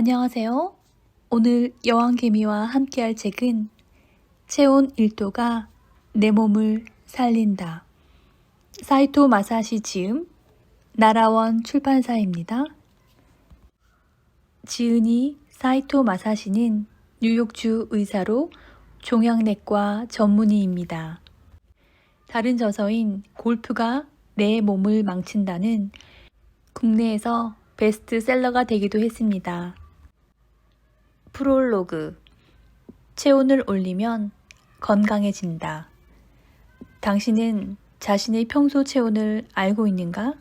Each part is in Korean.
안녕하세요. 오늘 여왕개미와 함께할 책은 체온 1도가 내 몸을 살린다. 사이토 마사시 지음, 나라원 출판사입니다. 지은이 사이토 마사시는 뉴욕주 의사로 종양내과 전문의입니다. 다른 저서인 골프가 내 몸을 망친다는 국내에서 베스트셀러가 되기도 했습니다. 프롤로그. 체온을 올리면 건강해진다. 당신은 자신의 평소 체온을 알고 있는가?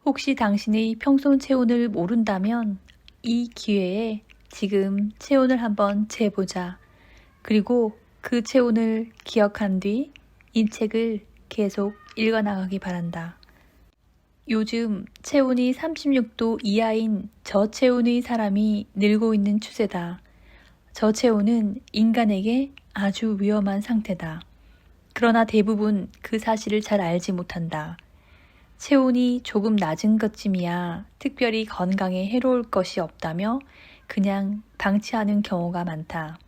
혹시 당신의 평소 체온을 모른다면 이 기회에 지금 체온을 한번 재보자. 그리고 그 체온을 기억한 뒤 이 책을 계속 읽어나가기 바란다. 요즘 체온이 36도 이하인 저체온의 사람이 늘고 있는 추세다. 저체온은 인간에게 아주 위험한 상태다. 그러나 대부분 그 사실을 잘 알지 못한다. 체온이 조금 낮은 것쯤이야 특별히 건강에 해로울 것이 없다며 그냥 방치하는 경우가 많다.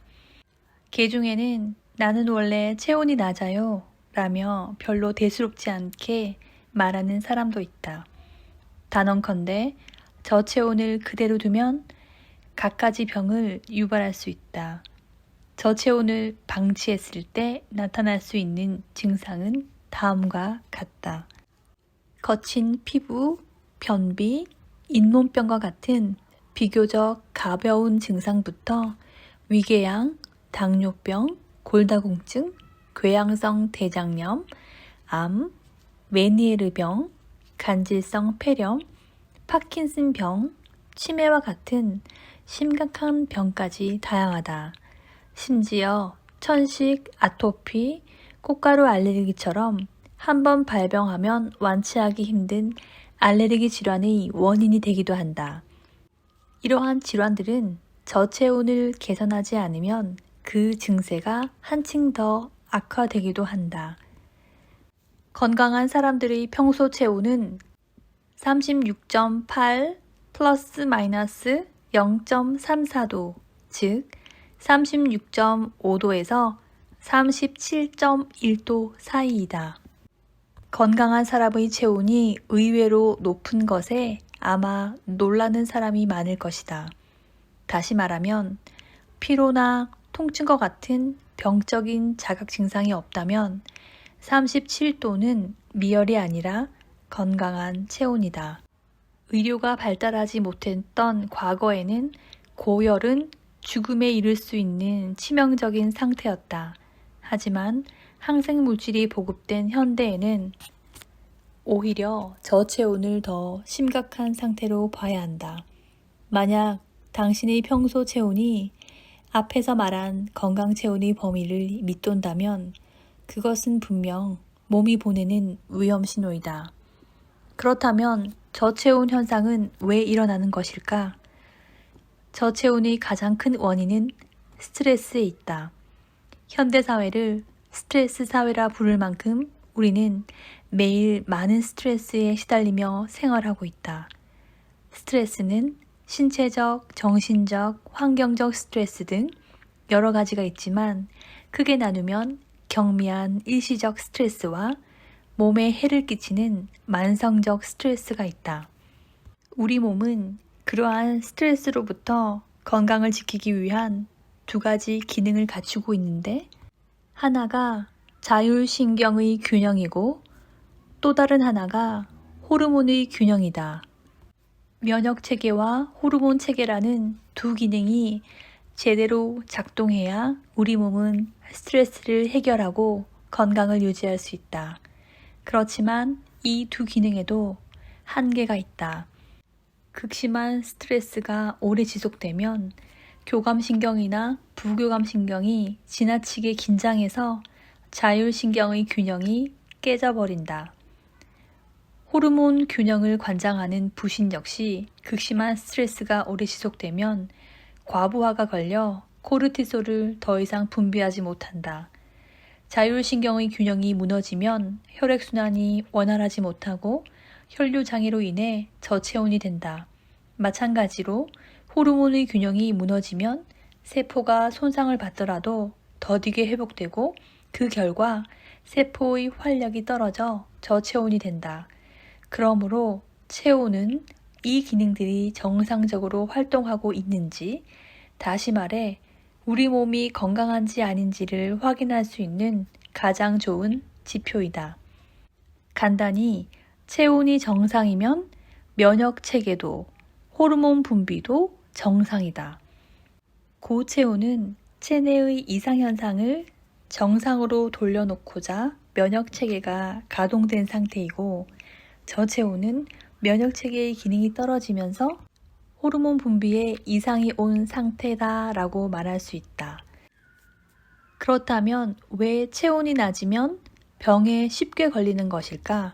개 중에는 나는 원래 체온이 낮아요 라며 별로 대수롭지 않게 말하는 사람도 있다. 단언컨대 저체온을 그대로 두면 갖가지 병을 유발할 수 있다. 저체온을 방치했을 때 나타날 수 있는 증상은 다음과 같다. 거친 피부, 변비, 잇몸병과 같은 비교적 가벼운 증상부터 위궤양, 당뇨병, 골다공증, 궤양성 대장염, 암, 메니에르병, 간질성 폐렴, 파킨슨병, 치매와 같은 심각한 병까지 다양하다. 심지어 천식, 아토피, 꽃가루 알레르기처럼 한번 발병하면 완치하기 힘든 알레르기 질환의 원인이 되기도 한다. 이러한 질환들은 저체온을 개선하지 않으면 그 증세가 한층 더 악화되기도 한다. 건강한 사람들의 평소 체온은 36.8 플러스 마이너스 0.34도, 즉 36.5도에서 37.1도 사이이다. 건강한 사람의 체온이 의외로 높은 것에 아마 놀라는 사람이 많을 것이다. 다시 말하면 피로나 통증과 같은 병적인 자각 증상이 없다면 37도는 미열이 아니라 건강한 체온이다. 의료가 발달하지 못했던 과거에는 고열은 죽음에 이를 수 있는 치명적인 상태였다. 하지만 항생물질이 보급된 현대에는 오히려 저체온을 더 심각한 상태로 봐야 한다. 만약 당신의 평소 체온이 앞에서 말한 건강 체온의 범위를 밑돈다면 그것은 분명 몸이 보내는 위험 신호이다. 그렇다면 저체온 현상은 왜 일어나는 것일까? 저체온의 가장 큰 원인은 스트레스에 있다. 현대사회를 스트레스 사회라 부를 만큼 우리는 매일 많은 스트레스에 시달리며 생활하고 있다. 스트레스는 신체적, 정신적, 환경적 스트레스 등 여러 가지가 있지만 크게 나누면 경미한 일시적 스트레스와 몸에 해를 끼치는 만성적 스트레스가 있다. 우리 몸은 그러한 스트레스로부터 건강을 지키기 위한 두 가지 기능을 갖추고 있는데 하나가 자율신경의 균형이고 또 다른 하나가 호르몬의 균형이다. 면역체계와 호르몬 체계라는 두 기능이 제대로 작동해야 우리 몸은 스트레스를 해결하고 건강을 유지할 수 있다. 그렇지만 이 두 기능에도 한계가 있다. 극심한 스트레스가 오래 지속되면 교감신경이나 부교감신경이 지나치게 긴장해서 자율신경의 균형이 깨져버린다. 호르몬 균형을 관장하는 부신 역시 극심한 스트레스가 오래 지속되면 과부하가 걸려 코르티솔을 더 이상 분비하지 못한다. 자율신경의 균형이 무너지면 혈액순환이 원활하지 못하고 혈류장애로 인해 저체온이 된다. 마찬가지로 호르몬의 균형이 무너지면 세포가 손상을 받더라도 더디게 회복되고 그 결과 세포의 활력이 떨어져 저체온이 된다. 그러므로 체온은 이 기능들이 정상적으로 활동하고 있는지, 다시 말해 우리 몸이 건강한지 아닌지를 확인할 수 있는 가장 좋은 지표이다. 간단히 체온이 정상이면 면역 체계도, 호르몬 분비도 정상이다. 고체온은 체내의 이상현상을 정상으로 돌려놓고자 면역 체계가 가동된 상태이고, 저체온은 면역 체계의 기능이 떨어지면서 호르몬 분비에 이상이 온 상태다라고 말할 수 있다. 그렇다면 왜 체온이 낮으면 병에 쉽게 걸리는 것일까?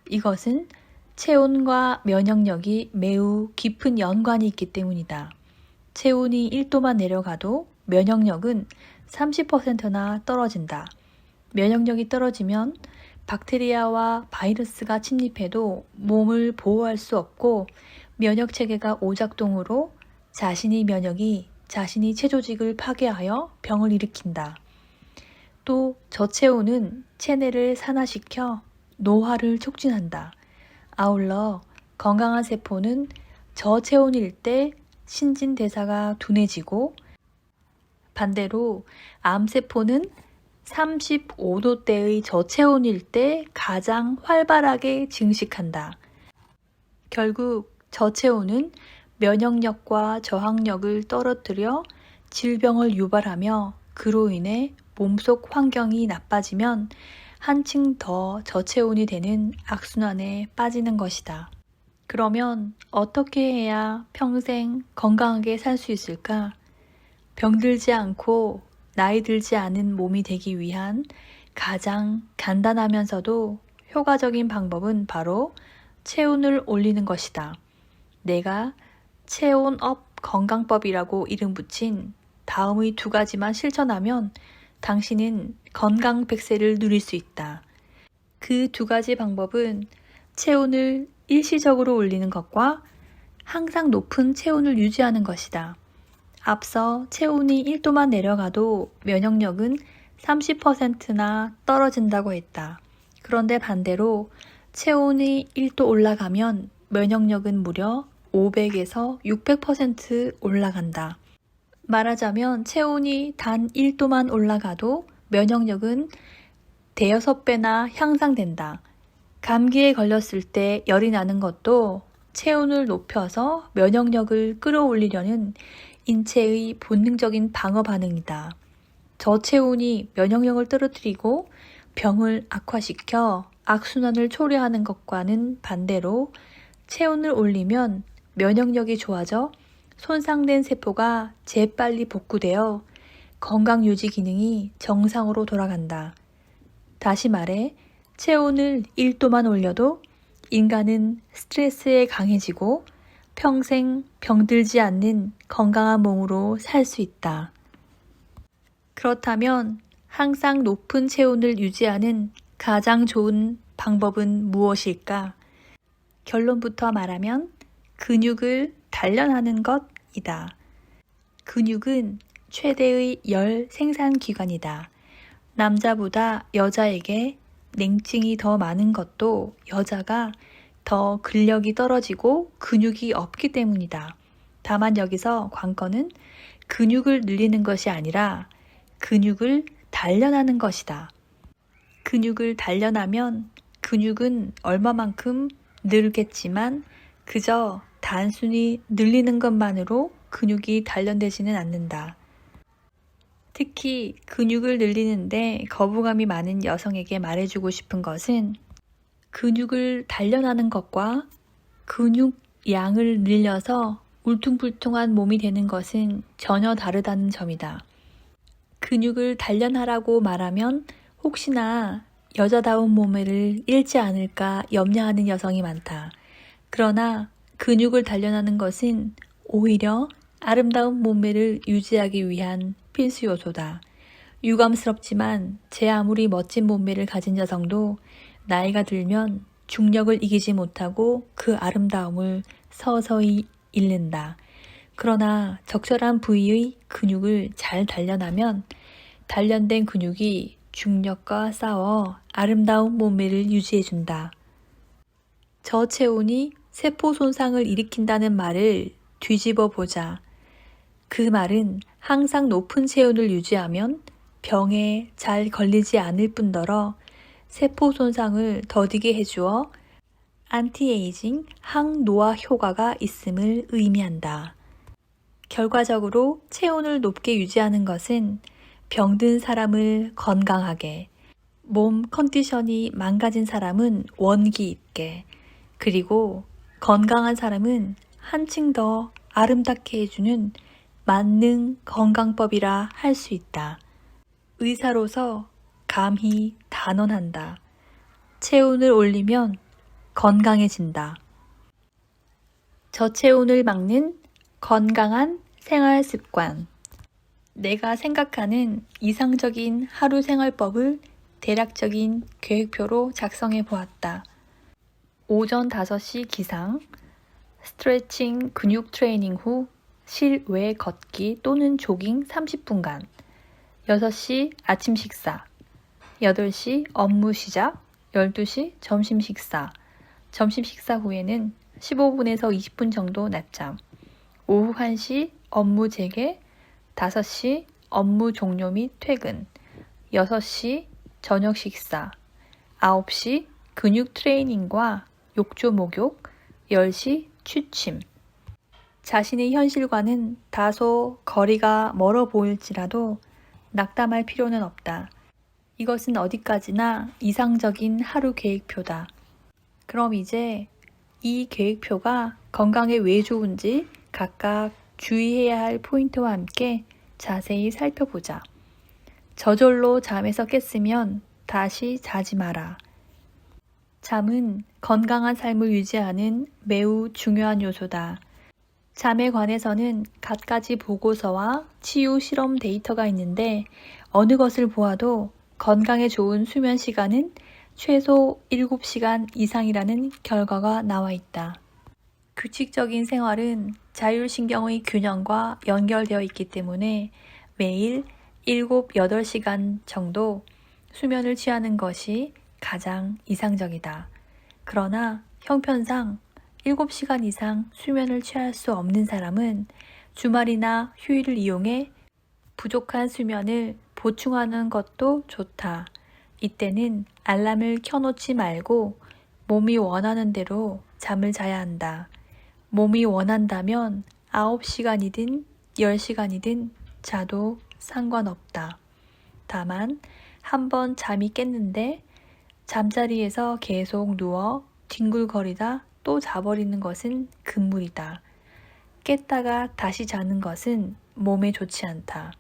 이것은 체온과 면역력이 매우 깊은 연관이 있기 때문이다. 체온이 1도만 내려가도 면역력은 30%나 떨어진다. 면역력이 떨어지면 박테리아와 바이러스가 침입해도 몸을 보호할 수 없고 면역 체계가 오작동으로 자신의 면역이 자신의 체조직을 파괴하여 병을 일으킨다. 또 저체온은 체내를 산화시켜 노화를 촉진한다. 아울러 건강한 세포는 저체온일 때 신진대사가 둔해지고, 반대로 암세포는 35도대의 저체온일 때 가장 활발하게 증식한다. 결국 저체온은 면역력과 저항력을 떨어뜨려 질병을 유발하며 그로 인해 몸속 환경이 나빠지면 한층 더 저체온이 되는 악순환에 빠지는 것이다. 그러면 어떻게 해야 평생 건강하게 살 수 있을까? 병들지 않고 나이 들지 않은 몸이 되기 위한 가장 간단하면서도 효과적인 방법은 바로 체온을 올리는 것이다. 내가 체온업 건강법이라고 이름 붙인 다음의 2가지만 실천하면 당신은 건강 100세를 누릴 수 있다. 그 2가지 방법은 체온을 일시적으로 올리는 것과 항상 높은 체온을 유지하는 것이다. 앞서 체온이 1도만 내려가도 면역력은 30%나 떨어진다고 했다. 그런데 반대로 체온이 1도 올라가면 면역력은 무려 500에서 600% 올라간다. 말하자면 체온이 단 1도만 올라가도 면역력은 대여섯 배나 향상된다. 감기에 걸렸을 때 열이 나는 것도 체온을 높여서 면역력을 끌어올리려는 인체의 본능적인 방어 반응이다. 저체온이 면역력을 떨어뜨리고 병을 악화시켜 악순환을 초래하는 것과는 반대로 체온을 올리면 면역력이 좋아져 손상된 세포가 재빨리 복구되어 건강 유지 기능이 정상으로 돌아간다. 다시 말해 체온을 1도만 올려도 인간은 스트레스에 강해지고 평생 병들지 않는 건강한 몸으로 살 수 있다. 그렇다면 항상 높은 체온을 유지하는 가장 좋은 방법은 무엇일까? 결론부터 말하면 근육을 단련하는 것이다. 근육은 최대의 열 생산 기관이다. 남자보다 여자에게 냉증이 더 많은 것도 여자가 더 근력이 떨어지고 근육이 없기 때문이다. 다만 여기서 관건은 근육을 늘리는 것이 아니라 근육을 단련하는 것이다. 근육을 단련하면 근육은 얼마만큼 늘겠지만 그저 단순히 늘리는 것만으로 근육이 단련되지는 않는다. 특히 근육을 늘리는데 거부감이 많은 여성에게 말해주고 싶은 것은 근육을 단련하는 것과 근육 양을 늘려서 울퉁불퉁한 몸이 되는 것은 전혀 다르다는 점이다. 근육을 단련하라고 말하면 혹시나 여자다운 몸매를 잃지 않을까 염려하는 여성이 많다. 그러나 근육을 단련하는 것은 오히려 아름다운 몸매를 유지하기 위한 필수 요소다. 유감스럽지만 제 아무리 멋진 몸매를 가진 여성도 나이가 들면 중력을 이기지 못하고 그 아름다움을 서서히 잃는다. 그러나 적절한 부위의 근육을 잘 단련하면 단련된 근육이 중력과 싸워 아름다운 몸매를 유지해준다. 저체온이 세포 손상을 일으킨다는 말을 뒤집어 보자. 그 말은 항상 높은 체온을 유지하면 병에 잘 걸리지 않을 뿐더러 세포 손상을 더디게 해주어 안티에이징 항노화 효과가 있음을 의미한다. 결과적으로 체온을 높게 유지하는 것은 병든 사람을 건강하게, 몸 컨디션이 망가진 사람은 원기 있게, 그리고 건강한 사람은 한층 더 아름답게 해주는 만능 건강법이라 할 수 있다. 의사로서 감히 단언한다. 체온을 올리면 건강해진다. 저체온을 막는 건강한 생활 습관. 내가 생각하는 이상적인 하루 생활법을 대략적인 계획표로 작성해 보았다. 오전 5시 기상, 스트레칭 근육 트레이닝 후 실외 걷기 또는 조깅 30분간, 6시 아침 식사, 8시 업무 시작, 12시 점심 식사, 점심 식사 후에는 15분에서 20분 정도 낮잠, 오후 1시 업무 재개, 5시 업무 종료 및 퇴근, 6시 저녁 식사, 9시 근육 트레이닝과 욕조 목욕, 10시 취침. 자신의 현실과는 다소 거리가 멀어 보일지라도 낙담할 필요는 없다. 이것은 어디까지나 이상적인 하루 계획표다. 그럼 이제 이 계획표가 건강에 왜 좋은지 각각 주의해야 할 포인트와 함께 자세히 살펴보자. 저절로 잠에서 깼으면 다시 자지 마라. 잠은 건강한 삶을 유지하는 매우 중요한 요소다. 잠에 관해서는 갖가지 보고서와 치유 실험 데이터가 있는데 어느 것을 보아도 건강에 좋은 수면 시간은 최소 7시간 이상이라는 결과가 나와 있다. 규칙적인 생활은 자율신경의 균형과 연결되어 있기 때문에 매일 7, 8시간 정도 수면을 취하는 것이 가장 이상적이다. 그러나 형편상 7시간 이상 수면을 취할 수 없는 사람은 주말이나 휴일을 이용해 부족한 수면을 보충하는 것도 좋다. 이때는 알람을 켜놓지 말고 몸이 원하는 대로 잠을 자야 한다. 몸이 원한다면 9시간이든 10시간이든 자도 상관없다. 다만 한번 잠이 깼는데 잠자리에서 계속 누워 뒹굴거리다 또 자버리는 것은 금물이다. 깼다가 다시 자는 것은 몸에 좋지 않다.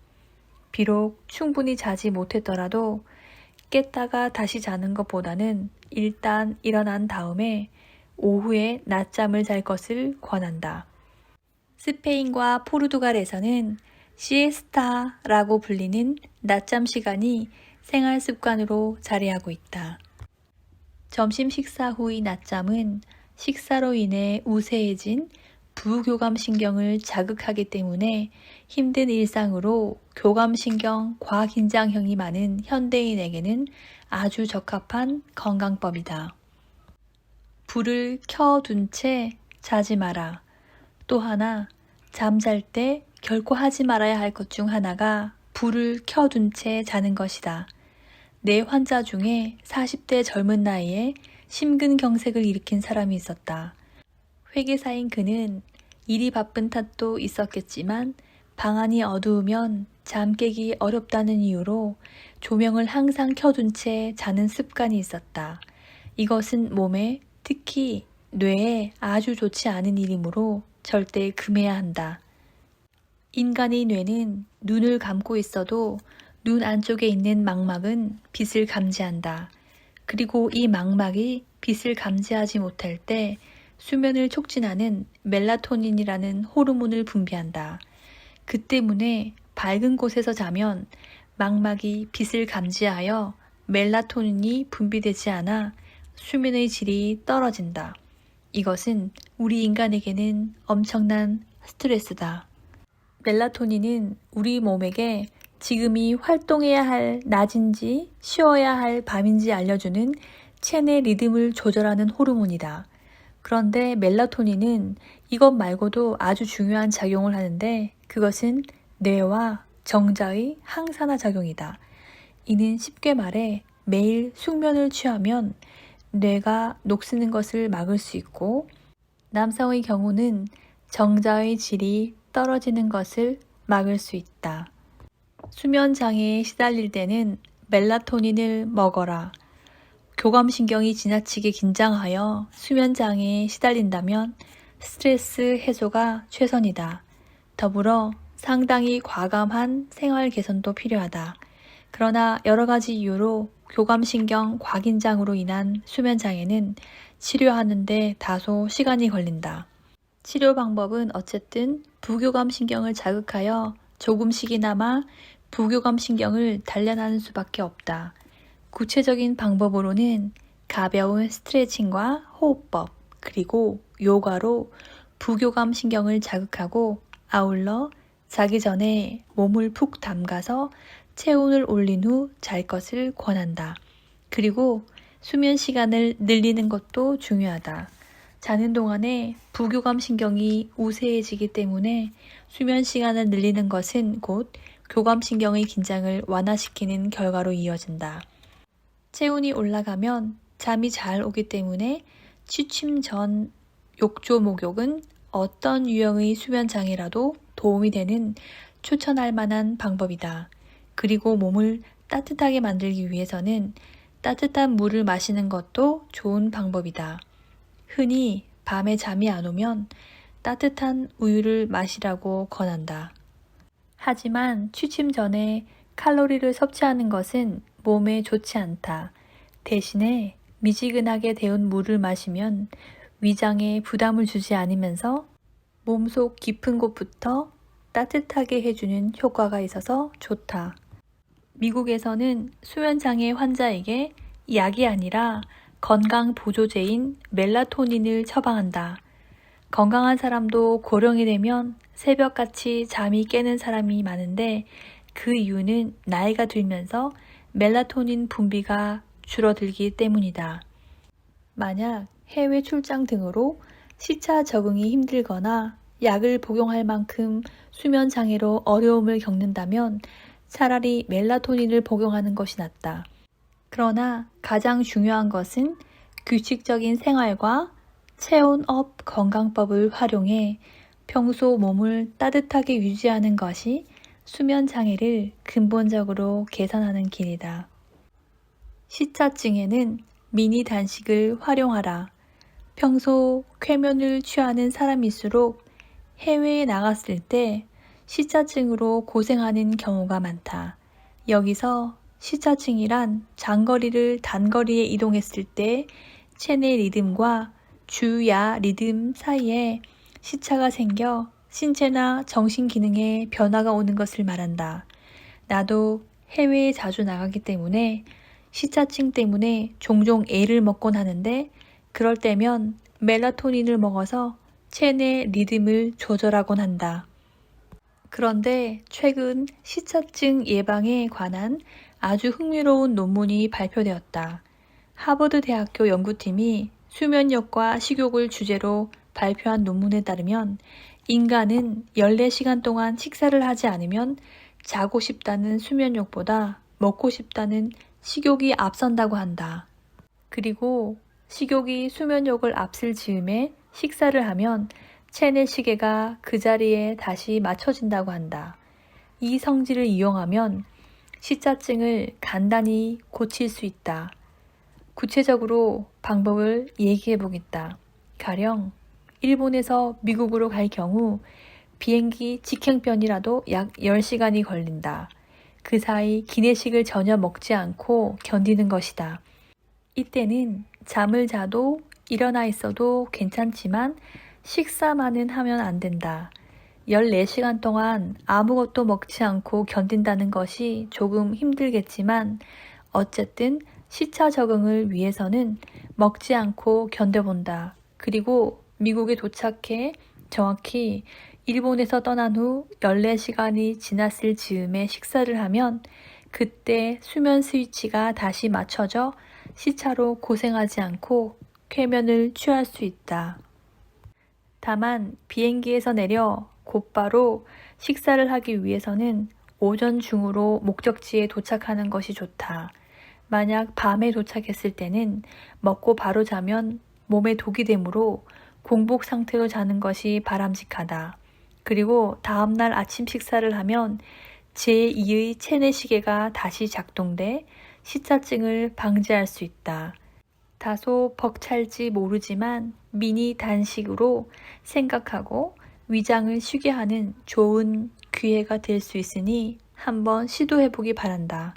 비록 충분히 자지 못했더라도 깼다가 다시 자는 것보다는 일단 일어난 다음에 오후에 낮잠을 잘 것을 권한다. 스페인과 포르투갈에서는 시에스타라고 불리는 낮잠 시간이 생활 습관으로 자리하고 있다. 점심 식사 후의 낮잠은 식사로 인해 우세해진 부교감신경을 자극하기 때문에 힘든 일상으로 교감신경 과긴장형이 많은 현대인에게는 아주 적합한 건강법이다. 불을 켜둔 채 자지 마라. 또 하나, 잠잘 때 결코 하지 말아야 할 것 중 하나가 불을 켜둔 채 자는 것이다. 내 환자 중에 40대 젊은 나이에 심근경색을 일으킨 사람이 있었다. 회계사인 그는 일이 바쁜 탓도 있었겠지만 방안이 어두우면 잠 깨기 어렵다는 이유로 조명을 항상 켜둔 채 자는 습관이 있었다. 이것은 몸에, 특히 뇌에 아주 좋지 않은 일이므로 절대 금해야 한다. 인간의 뇌는 눈을 감고 있어도 눈 안쪽에 있는 망막은 빛을 감지한다. 그리고 이 망막이 빛을 감지하지 못할 때 수면을 촉진하는 멜라토닌이라는 호르몬을 분비한다. 그 때문에 밝은 곳에서 자면 망막이 빛을 감지하여 멜라토닌이 분비되지 않아 수면의 질이 떨어진다. 이것은 우리 인간에게는 엄청난 스트레스다. 멜라토닌은 우리 몸에게 지금이 활동해야 할 낮인지 쉬어야 할 밤인지 알려주는 체내 리듬을 조절하는 호르몬이다. 그런데 멜라토닌은 이것 말고도 아주 중요한 작용을 하는데 그것은 뇌와 정자의 항산화 작용이다. 이는 쉽게 말해 매일 숙면을 취하면 뇌가 녹쓰는 것을 막을 수 있고 남성의 경우는 정자의 질이 떨어지는 것을 막을 수 있다. 수면 장애에 시달릴 때는 멜라토닌을 먹어라. 교감신경이 지나치게 긴장하여 수면 장애에 시달린다면 스트레스 해소가 최선이다. 더불어 상당히 과감한 생활 개선도 필요하다. 그러나 여러 가지 이유로 교감신경 과긴장으로 인한 수면 장애는 치료하는데 다소 시간이 걸린다. 치료 방법은 어쨌든 부교감신경을 자극하여 조금씩이나마 부교감신경을 단련하는 수밖에 없다. 구체적인 방법으로는 가벼운 스트레칭과 호흡법, 그리고 요가로 부교감신경을 자극하고 아울러 자기 전에 몸을 푹 담가서 체온을 올린 후 잘 것을 권한다. 그리고 수면 시간을 늘리는 것도 중요하다. 자는 동안에 부교감신경이 우세해지기 때문에 수면 시간을 늘리는 것은 곧 교감신경의 긴장을 완화시키는 결과로 이어진다. 체온이 올라가면 잠이 잘 오기 때문에 취침 전 욕조 목욕은 어떤 유형의 수면 장애라도 도움이 되는 추천할 만한 방법이다. 그리고 몸을 따뜻하게 만들기 위해서는 따뜻한 물을 마시는 것도 좋은 방법이다. 흔히 밤에 잠이 안 오면 따뜻한 우유를 마시라고 권한다. 하지만 취침 전에 칼로리를 섭취하는 것은 몸에 좋지 않다. 대신에 미지근하게 데운 물을 마시면 위장에 부담을 주지 않으면서 몸속 깊은 곳부터 따뜻하게 해주는 효과가 있어서 좋다. 미국에서는 수면장애 환자에게 약이 아니라 건강 보조제인 멜라토닌을 처방한다. 건강한 사람도 고령이 되면 새벽같이 잠이 깨는 사람이 많은데 그 이유는 나이가 들면서 멜라토닌 분비가 줄어들기 때문이다. 만약 해외 출장 등으로 시차 적응이 힘들거나 약을 복용할 만큼 수면 장애로 어려움을 겪는다면 차라리 멜라토닌을 복용하는 것이 낫다. 그러나 가장 중요한 것은 규칙적인 생활과 체온업 건강법을 활용해 평소 몸을 따뜻하게 유지하는 것이 수면 장애를 근본적으로 개선하는 길이다. 시차증에는 미니 단식을 활용하라. 평소 쾌면을 취하는 사람일수록 해외에 나갔을 때 시차증으로 고생하는 경우가 많다. 여기서 시차증이란 장거리를 단거리에 이동했을 때 체내 리듬과 주야 리듬 사이에 시차가 생겨 신체나 정신 기능에 변화가 오는 것을 말한다. 나도 해외에 자주 나가기 때문에 시차증 때문에 종종 애를 먹곤 하는데 그럴 때면 멜라토닌을 먹어서 체내 리듬을 조절하곤 한다. 그런데 최근 시차증 예방에 관한 아주 흥미로운 논문이 발표되었다. 하버드 대학교 연구팀이 수면력과 식욕을 주제로 발표한 논문에 따르면 인간은 14시간 동안 식사를 하지 않으면 자고 싶다는 수면욕보다 먹고 싶다는 식욕이 앞선다고 한다. 그리고 식욕이 수면욕을 앞설 즈음에 식사를 하면 체내 시계가 그 자리에 다시 맞춰진다고 한다. 이 성질을 이용하면 시차증을 간단히 고칠 수 있다. 구체적으로 방법을 얘기해 보겠다. 가령 일본에서 미국으로 갈 경우 비행기 직행편이라도 약 10시간이 걸린다. 그 사이 기내식을 전혀 먹지 않고 견디는 것이다. 이때는 잠을 자도 일어나 있어도 괜찮지만 식사만은 하면 안 된다. 14시간 동안 아무것도 먹지 않고 견딘다는 것이 조금 힘들겠지만 어쨌든 시차 적응을 위해서는 먹지 않고 견뎌본다. 그리고 미국에 도착해 정확히 일본에서 떠난 후 14시간이 지났을 즈음에 식사를 하면 그때 수면 스위치가 다시 맞춰져 시차로 고생하지 않고 쾌면을 취할 수 있다. 다만 비행기에서 내려 곧바로 식사를 하기 위해서는 오전 중으로 목적지에 도착하는 것이 좋다. 만약 밤에 도착했을 때는 먹고 바로 자면 몸에 독이 되므로 공복 상태로 자는 것이 바람직하다. 그리고 다음날 아침 식사를 하면 제2의 체내시계가 다시 작동돼 시차증을 방지할 수 있다. 다소 벅찰지 모르지만 미니 단식으로 생각하고 위장을 쉬게 하는 좋은 기회가 될 수 있으니 한번 시도해보기 바란다.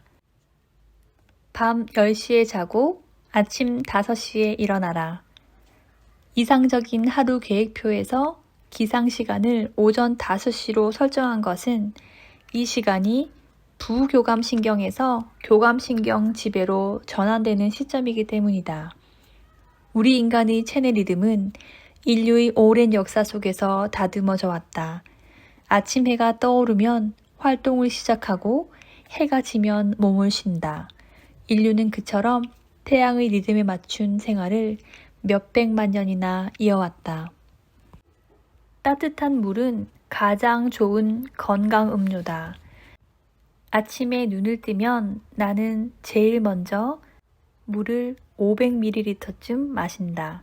밤 10시에 자고 아침 5시에 일어나라. 이상적인 하루 계획표에서 기상시간을 오전 5시로 설정한 것은 이 시간이 부교감신경에서 교감신경 지배로 전환되는 시점이기 때문이다. 우리 인간의 체내 리듬은 인류의 오랜 역사 속에서 다듬어져 왔다. 아침 해가 떠오르면 활동을 시작하고 해가 지면 몸을 쉰다. 인류는 그처럼 태양의 리듬에 맞춘 생활을 몇백만 년이나 이어왔다. 따뜻한 물은 가장 좋은 건강 음료다. 아침에 눈을 뜨면 나는 제일 먼저 물을 500ml쯤 마신다.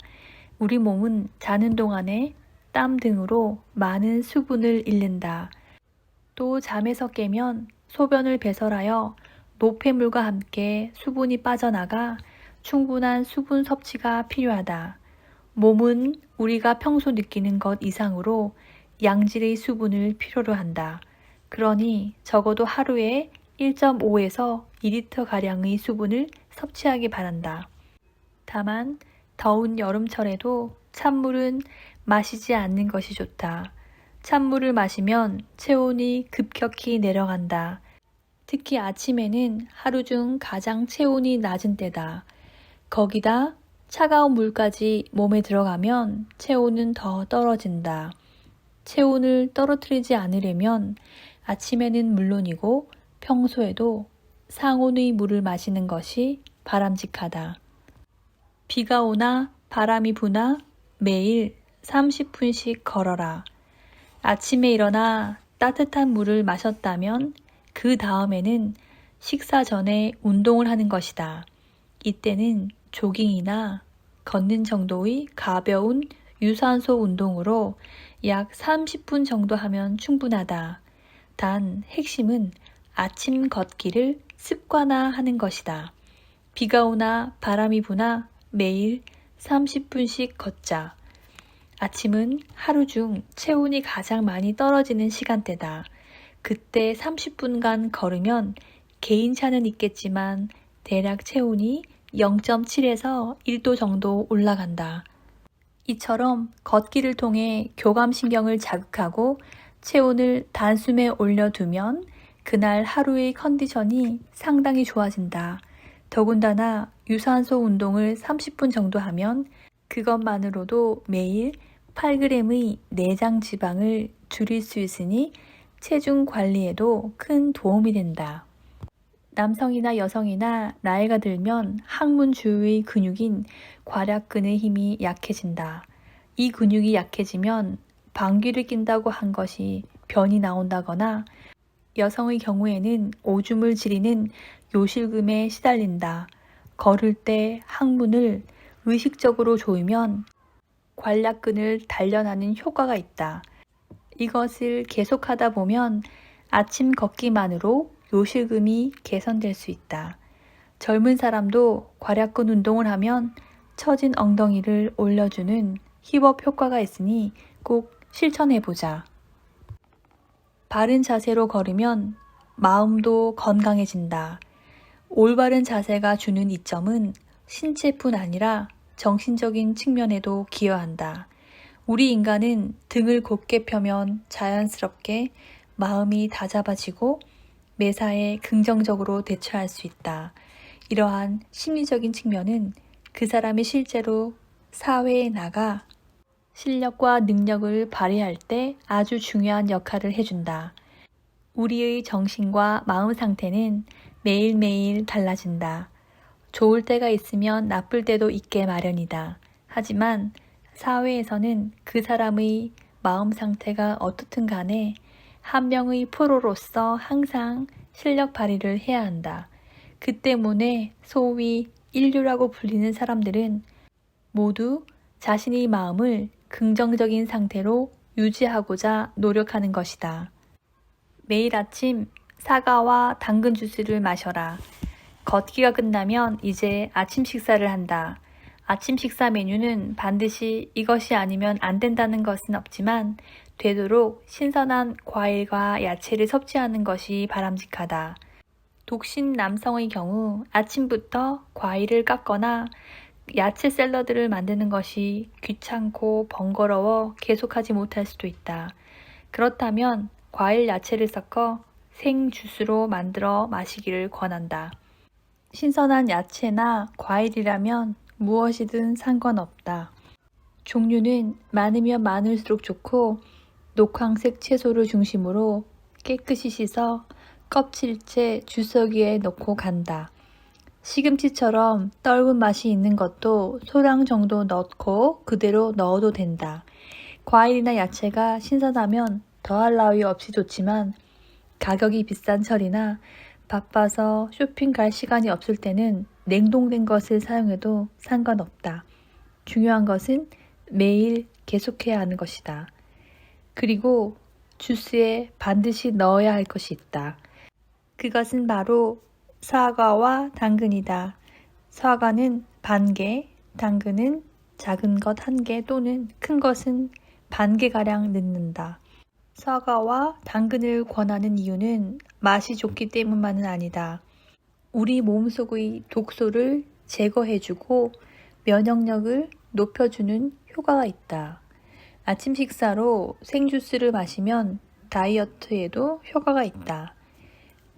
우리 몸은 자는 동안에 땀 등으로 많은 수분을 잃는다. 또 잠에서 깨면 소변을 배설하여 노폐물과 함께 수분이 빠져나가 충분한 수분 섭취가 필요하다. 몸은 우리가 평소 느끼는 것 이상으로 양질의 수분을 필요로 한다. 그러니 적어도 하루에 1.5에서 2리터가량의 수분을 섭취하기 바란다. 다만 더운 여름철에도 찬물은 마시지 않는 것이 좋다. 찬물을 마시면 체온이 급격히 내려간다. 특히 아침에는 하루 중 가장 체온이 낮은 때다. 거기다 차가운 물까지 몸에 들어가면 체온은 더 떨어진다. 체온을 떨어뜨리지 않으려면 아침에는 물론이고 평소에도 상온의 물을 마시는 것이 바람직하다. 비가 오나 바람이 부나 매일 30분씩 걸어라. 아침에 일어나 따뜻한 물을 마셨다면 그 다음에는 식사 전에 운동을 하는 것이다. 이때는 조깅이나 걷는 정도의 가벼운 유산소 운동으로 약 30분 정도 하면 충분하다. 단 핵심은 아침 걷기를 습관화하는 것이다. 비가 오나 바람이 부나 매일 30분씩 걷자. 아침은 하루 중 체온이 가장 많이 떨어지는 시간대다. 그때 30분간 걸으면 개인차는 있겠지만 대략 체온이 0.7에서 1도 정도 올라간다. 이처럼 걷기를 통해 교감신경을 자극하고 체온을 단숨에 올려두면 그날 하루의 컨디션이 상당히 좋아진다. 더군다나 유산소 운동을 30분 정도 하면 그것만으로도 매일 8g의 내장 지방을 줄일 수 있으니 체중 관리에도 큰 도움이 된다. 남성이나 여성이나 나이가 들면 항문 주위의 근육인 괄약근의 힘이 약해진다. 이 근육이 약해지면 방귀를 낀다고 한 것이 변이 나온다거나 여성의 경우에는 오줌을 지리는 요실금에 시달린다. 걸을 때 항문을 의식적으로 조이면 괄약근을 단련하는 효과가 있다. 이것을 계속하다 보면 아침 걷기만으로 요실금이 개선될 수 있다. 젊은 사람도 괄약근 운동을 하면 처진 엉덩이를 올려주는 힙업 효과가 있으니 꼭 실천해보자. 바른 자세로 걸으면 마음도 건강해진다. 올바른 자세가 주는 이점은 신체뿐 아니라 정신적인 측면에도 기여한다. 우리 인간은 등을 곧게 펴면 자연스럽게 마음이 다잡아지고 매사에 긍정적으로 대처할 수 있다. 이러한 심리적인 측면은 그 사람이 실제로 사회에 나가 실력과 능력을 발휘할 때 아주 중요한 역할을 해준다. 우리의 정신과 마음 상태는 매일매일 달라진다. 좋을 때가 있으면 나쁠 때도 있게 마련이다. 하지만 사회에서는 그 사람의 마음 상태가 어떻든 간에 한 명의 프로로서 항상 실력 발휘를 해야 한다. 그 때문에 소위 인류라고 불리는 사람들은 모두 자신의 마음을 긍정적인 상태로 유지하고자 노력하는 것이다. 매일 아침 사과와 당근 주스를 마셔라. 걷기가 끝나면 이제 아침 식사를 한다. 아침 식사 메뉴는 반드시 이것이 아니면 안 된다는 것은 없지만 되도록 신선한 과일과 야채를 섭취하는 것이 바람직하다. 독신 남성의 경우 아침부터 과일을 깎거나 야채 샐러드를 만드는 것이 귀찮고 번거로워 계속하지 못할 수도 있다. 그렇다면 과일 야채를 섞어 생주스로 만들어 마시기를 권한다. 신선한 야채나 과일이라면 무엇이든 상관없다. 종류는 많으면 많을수록 좋고 녹황색 채소를 중심으로 깨끗이 씻어 껍질째 주석이에 넣고 간다. 시금치처럼 떫은 맛이 있는 것도 소량 정도 넣고 그대로 넣어도 된다. 과일이나 야채가 신선하면 더할 나위 없이 좋지만 가격이 비싼 철이나 바빠서 쇼핑 갈 시간이 없을 때는 냉동된 것을 사용해도 상관없다. 중요한 것은 매일 계속해야 하는 것이다. 그리고 주스에 반드시 넣어야 할 것이 있다. 그것은 바로 사과와 당근이다. 사과는 반 개, 당근은 작은 것 1개 또는 큰 것은 반 개가량 넣는다. 사과와 당근을 권하는 이유는 맛이 좋기 때문만은 아니다. 우리 몸속의 독소를 제거해주고 면역력을 높여주는 효과가 있다. 아침 식사로 생주스를 마시면 다이어트에도 효과가 있다.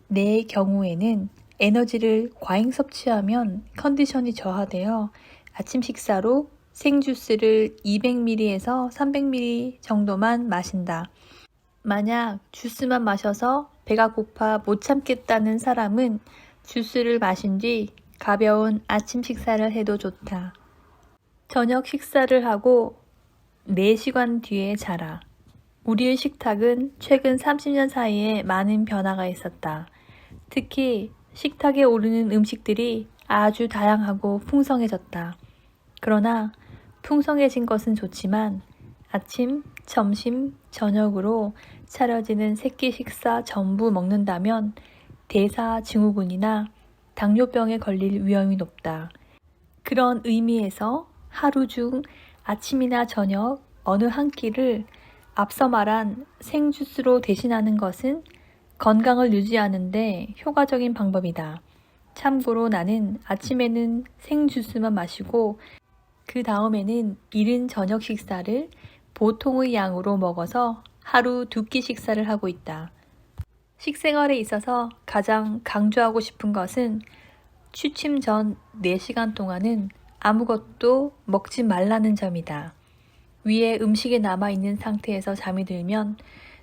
내 경우에는 에너지를 과잉 섭취하면 컨디션이 저하되어 아침 식사로 생주스를 200ml에서 300ml 정도만 마신다. 만약 주스만 마셔서 배가 고파 못 참겠다는 사람은 주스를 마신 뒤 가벼운 아침 식사를 해도 좋다. 저녁 식사를 하고 4시간 뒤에 자라. 우리의 식탁은 최근 30년 사이에 많은 변화가 있었다. 특히 식탁에 오르는 음식들이 아주 다양하고 풍성해졌다. 그러나 풍성해진 것은 좋지만 아침, 점심, 저녁으로 차려지는 세끼 식사 전부 먹는다면 대사증후군이나 당뇨병에 걸릴 위험이 높다. 그런 의미에서 하루 중 아침이나 저녁 어느 한 끼를 앞서 말한 생주스로 대신하는 것은 건강을 유지하는 데 효과적인 방법이다. 참고로 나는 아침에는 생주스만 마시고 그 다음에는 이른 저녁 식사를 보통의 양으로 먹어서 하루 2끼 식사를 하고 있다. 식생활에 있어서 가장 강조하고 싶은 것은 취침 전 4시간 동안은 아무것도 먹지 말라는 점이다. 위에 음식이 남아있는 상태에서 잠이 들면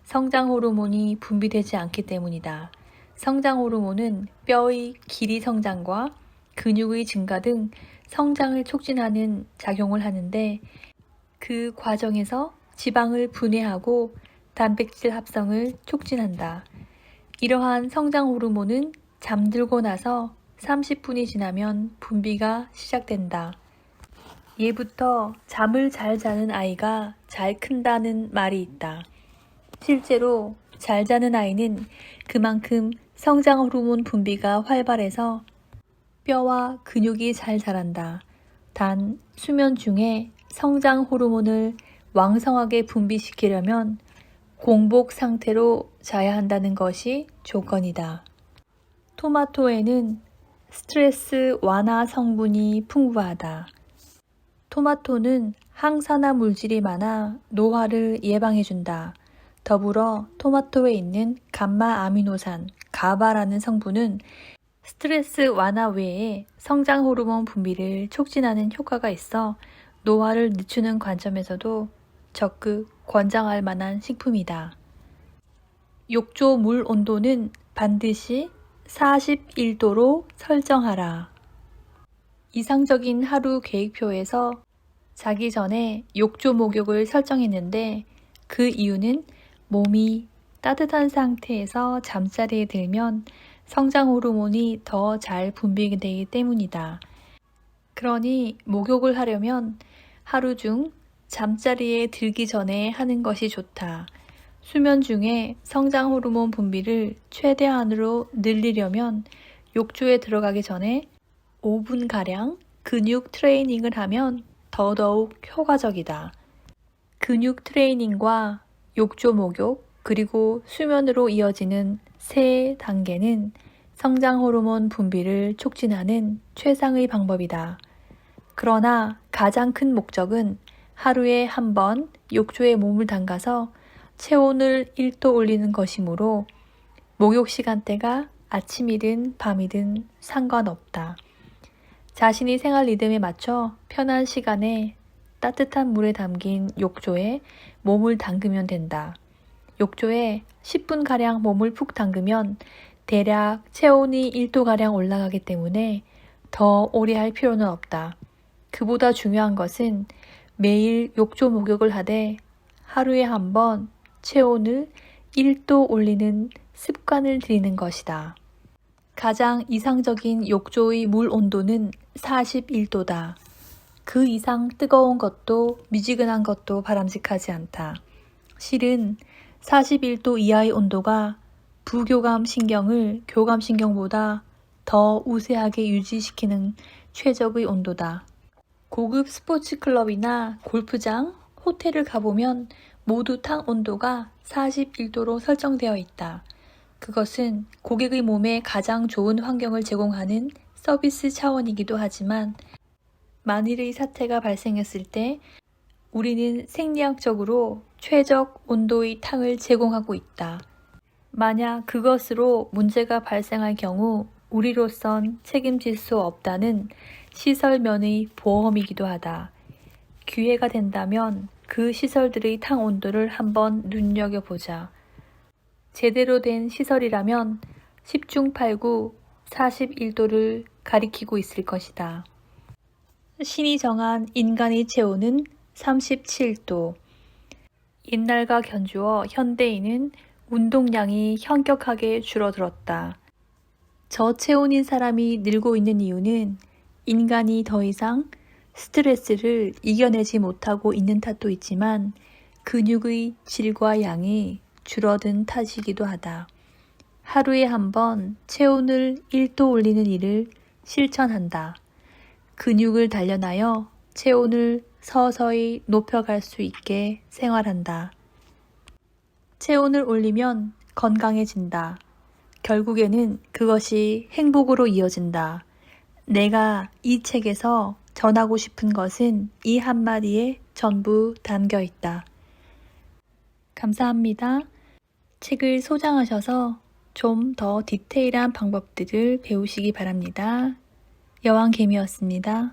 성장 호르몬이 분비되지 않기 때문이다. 성장 호르몬은 뼈의 길이 성장과 근육의 증가 등 성장을 촉진하는 작용을 하는데 그 과정에서 지방을 분해하고 단백질 합성을 촉진한다. 이러한 성장 호르몬은 잠들고 나서 30분이 지나면 분비가 시작된다. 예부터 잠을 잘 자는 아이가 잘 큰다는 말이 있다. 실제로 잘 자는 아이는 그만큼 성장 호르몬 분비가 활발해서 뼈와 근육이 잘 자란다. 단 수면 중에 성장 호르몬을 왕성하게 분비시키려면 공복 상태로 자야 한다는 것이 조건이다. 토마토에는 스트레스 완화 성분이 풍부하다. 토마토는 항산화 물질이 많아 노화를 예방해준다. 더불어 토마토에 있는 감마 아미노산, 가바라는 성분은 스트레스 완화 외에 성장 호르몬 분비를 촉진하는 효과가 있어 노화를 늦추는 관점에서도 적극 권장할 만한 식품이다. 욕조 물 온도는 반드시 41도로 설정하라. 이상적인 하루 계획표에서 자기 전에 욕조 목욕을 설정했는데 그 이유는 몸이 따뜻한 상태에서 잠자리에 들면 성장 호르몬이 더 잘 분비되기 때문이다. 그러니 목욕을 하려면 하루 중 잠자리에 들기 전에 하는 것이 좋다. 수면 중에 성장 호르몬 분비를 최대한으로 늘리려면 욕조에 들어가기 전에 5분가량 근육 트레이닝을 하면 더더욱 효과적이다. 근육 트레이닝과 욕조 목욕 그리고 수면으로 이어지는 세 단계는 성장 호르몬 분비를 촉진하는 최상의 방법이다. 그러나 가장 큰 목적은 하루에 한 번 욕조에 몸을 담가서 체온을 1도 올리는 것이므로 목욕 시간대가 아침이든 밤이든 상관없다. 자신이 생활 리듬에 맞춰 편한 시간에 따뜻한 물에 담긴 욕조에 몸을 담그면 된다. 욕조에 10분가량 몸을 푹 담그면 대략 체온이 1도가량 올라가기 때문에 더 오래 할 필요는 없다. 그보다 중요한 것은 매일 욕조 목욕을 하되 하루에 한 번 체온을 1도 올리는 습관을 들이는 것이다. 가장 이상적인 욕조의 물 온도는 41도다. 그 이상 뜨거운 것도 미지근한 것도 바람직하지 않다. 실은 41도 이하의 온도가 부교감 신경을 교감 신경보다 더 우세하게 유지시키는 최적의 온도다. 고급 스포츠 클럽이나 골프장, 호텔을 가보면 모두 탕 온도가 41도로 설정되어 있다. 그것은 고객의 몸에 가장 좋은 환경을 제공하는 서비스 차원이기도 하지만 만일의 사태가 발생했을 때 우리는 생리학적으로 최적 온도의 탕을 제공하고 있다. 만약 그것으로 문제가 발생할 경우 우리로선 책임질 수 없다는 시설면의 보험이기도 하다. 기회가 된다면 그 시설들의 탕 온도를 한번 눈여겨보자. 제대로 된 시설이라면 10중 8구 41도를 가리키고 있을 것이다. 신이 정한 인간의 체온은 37도. 옛날과 견주어 현대인은 운동량이 현격하게 줄어들었다. 저체온인 사람이 늘고 있는 이유는 인간이 더 이상 스트레스를 이겨내지 못하고 있는 탓도 있지만 근육의 질과 양이 줄어든 탓이기도 하다. 하루에 한 번 체온을 1도 올리는 일을 실천한다. 근육을 단련하여 체온을 서서히 높여갈 수 있게 생활한다. 체온을 올리면 건강해진다. 결국에는 그것이 행복으로 이어진다. 내가 이 책에서 전하고 싶은 것은 이 한마디에 전부 담겨 있다. 감사합니다. 책을 소장하셔서 좀 더 디테일한 방법들을 배우시기 바랍니다. 여왕개미였습니다.